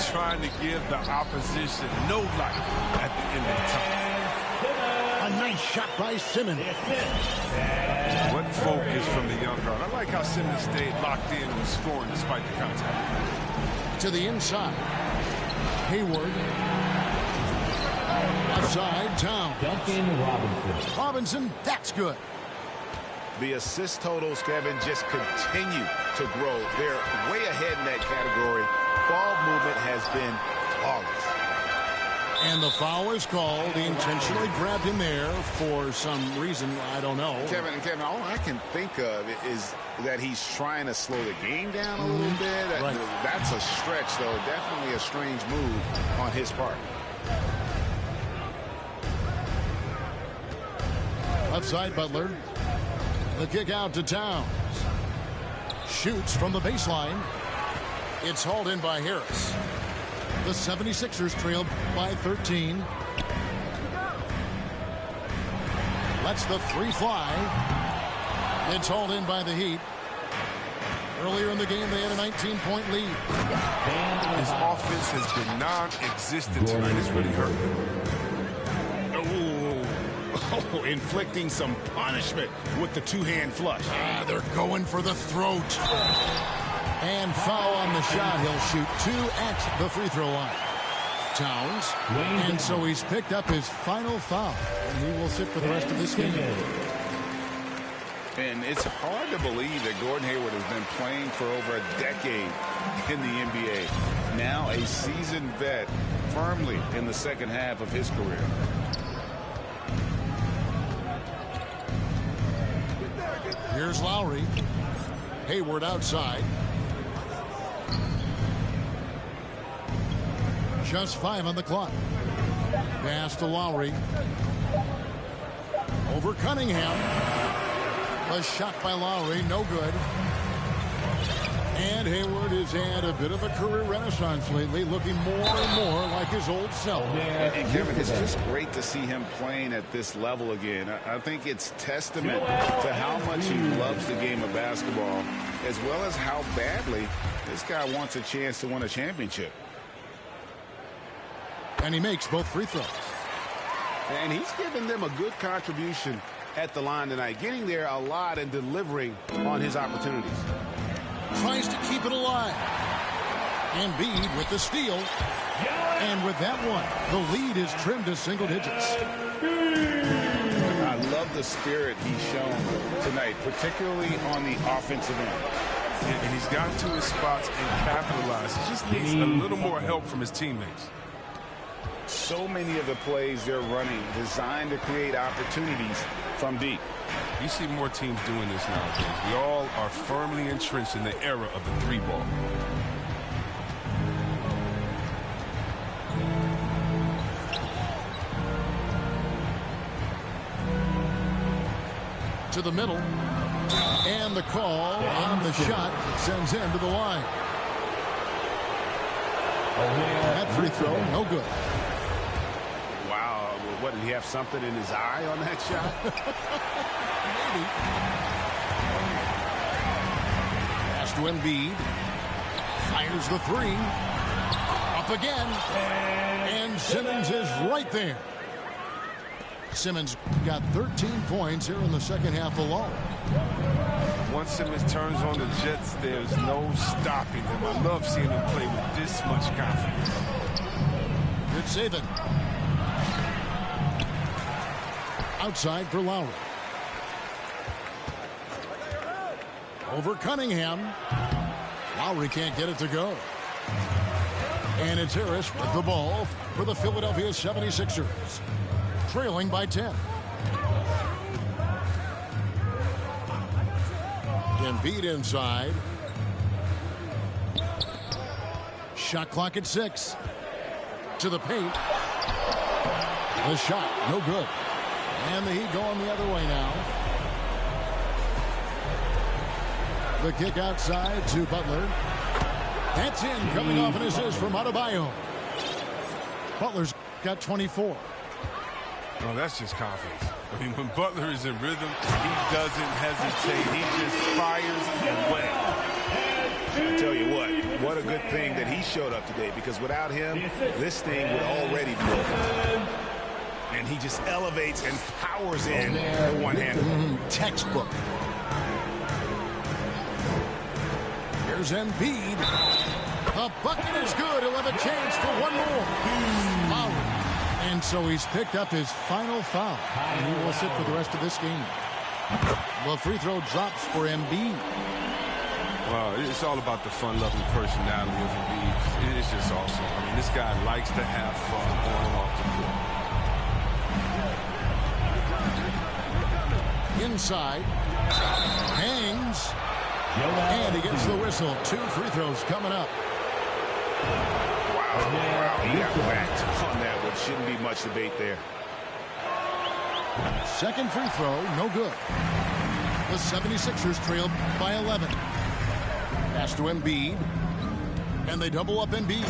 Trying to give the opposition no light at the end of the time. A nice shot by Simmons. What focus from the young guard. I like how Simmons stayed locked in and scoring despite the contact. To the inside. Hayward. Outside, Towns. Duncan Robinson. Robinson, that's good. The assist totals, Kevin, just continue to grow. They're way ahead in that category. Ball movement has been flawless. And the foul is called. He intentionally grabbed him there for some reason. I don't know. Kevin, all I can think of is that he's trying to slow the game down a little bit. Right. That's a stretch, though. Definitely a strange move on his part. Left side, Butler. The kick out to Towns. Shoots from the baseline. It's hauled in by Harris. The 76ers trailed by 13. Lets the three fly. It's hauled in by the Heat. Earlier in the game, they had a 19-point lead. His offense has been non-existent tonight. It's really hurt. Oh, inflicting some punishment with the two-hand flush. They're going for the throat. And foul on the shot. He'll shoot 2 at the free throw line. Towns. And so he's picked up his final foul. And he will sit for the rest of this game. And it's hard to believe that Gordon Hayward has been playing for over a decade in the NBA. Now a seasoned vet, firmly in the second half of his career. Here's Lowry. Hayward outside. Just 5 on the clock. Pass to Lowry. Over Cunningham. A shot by Lowry, no good. And Hayward has had a bit of a career renaissance lately, looking more and more like his old self. And Kevin, it's just great to see him playing at this level again. I think it's testament to how much he loves the game of basketball, as well as how badly this guy wants a chance to win a championship. And he makes both free throws. And he's given them a good contribution at the line tonight, getting there a lot and delivering on his opportunities. Tries to keep it alive. Embiid with the steal. And with that one, the lead is trimmed to single digits. I love the spirit he's shown tonight, particularly on the offensive end. Yeah, and he's gotten to his spots and capitalized. He just needs a little more help from his teammates. So many of the plays they're running designed to create opportunities from deep. You see more teams doing this nowadays. We all are firmly entrenched in the era of the 3-ball. To the middle. And the call on the shot sends him to the line. That free throw, no good. Wow, what, did he have something in his eye on that shot? Maybe. Pass to Embiid. Fires the three. Up again. And Simmons is right there. Simmons got 13 points here in the second half alone. Once Simmons turns on the Jets, there's no stopping him. I love seeing him play with this much confidence. Good saving. Outside for Lowry. Over Cunningham. Lowry can't get it to go. And it's Harris with the ball for the Philadelphia 76ers. Trailing by 10. Embiid inside. Shot clock at 6. To the paint. The shot, no good. And the Heat going the other way now. The kick outside to Butler. That's in, coming off an assist from Adebayo. Butler's got 24. No, that's just confidence. I mean, when Butler is in rhythm, he doesn't hesitate. He just fires away. I tell you what a good thing that he showed up today, because without him, this thing would already be over. And he just elevates and powers in the one-hander. Textbook. Here's Embiid. The bucket is good. He'll have a chance for one more. Lowry. And so he's picked up his final foul. And he will sit for the rest of this game. The free throw drops for Embiid. Well, it's all about the fun-loving personality of Embiid. It's just awesome. I mean, this guy likes to have fun on and off the court. Inside. Hangs. And he gets the whistle. 2 free throws coming up. Wow, he got whacked on that one. Shouldn't be much debate there. Second free throw, no good. The 76ers trailed by 11. Pass to Embiid. And they double up Embiid.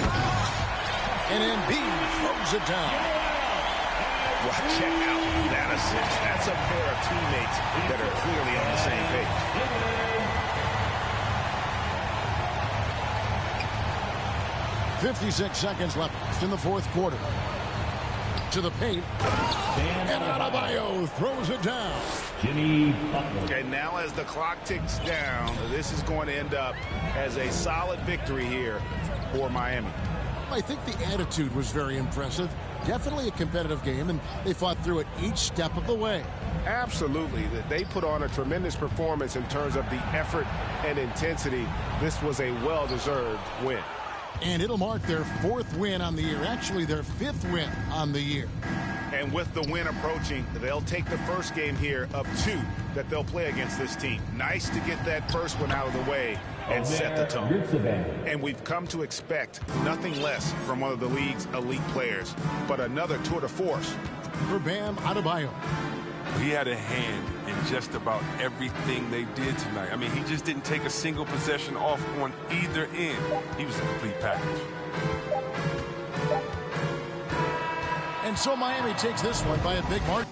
And Embiid throws it down. Well, check out that assist. That's a pair of teammates that are clearly on the same page. 56 seconds left in the fourth quarter. To the paint. And Adebayo throws it down. Jimmy Butler. And now as the clock ticks down, this is going to end up as a solid victory here for Miami. I think the attitude was very impressive. Definitely a competitive game, and they fought through it each step of the way. Absolutely. They put on a tremendous performance in terms of the effort and intensity. This was a well-deserved win. And it'll mark their 4th win on the year. Actually, their 5th win on the year. And with the win approaching, they'll take the first game here of 2 that they'll play against this team. Nice to get that first one out of the way and set the tone. And we've come to expect nothing less from one of the league's elite players, but another tour de force. For Bam Adebayo. He had a hand in just about everything they did tonight. I mean, he just didn't take a single possession off on either end. He was a complete package. And so Miami takes this one by a big margin.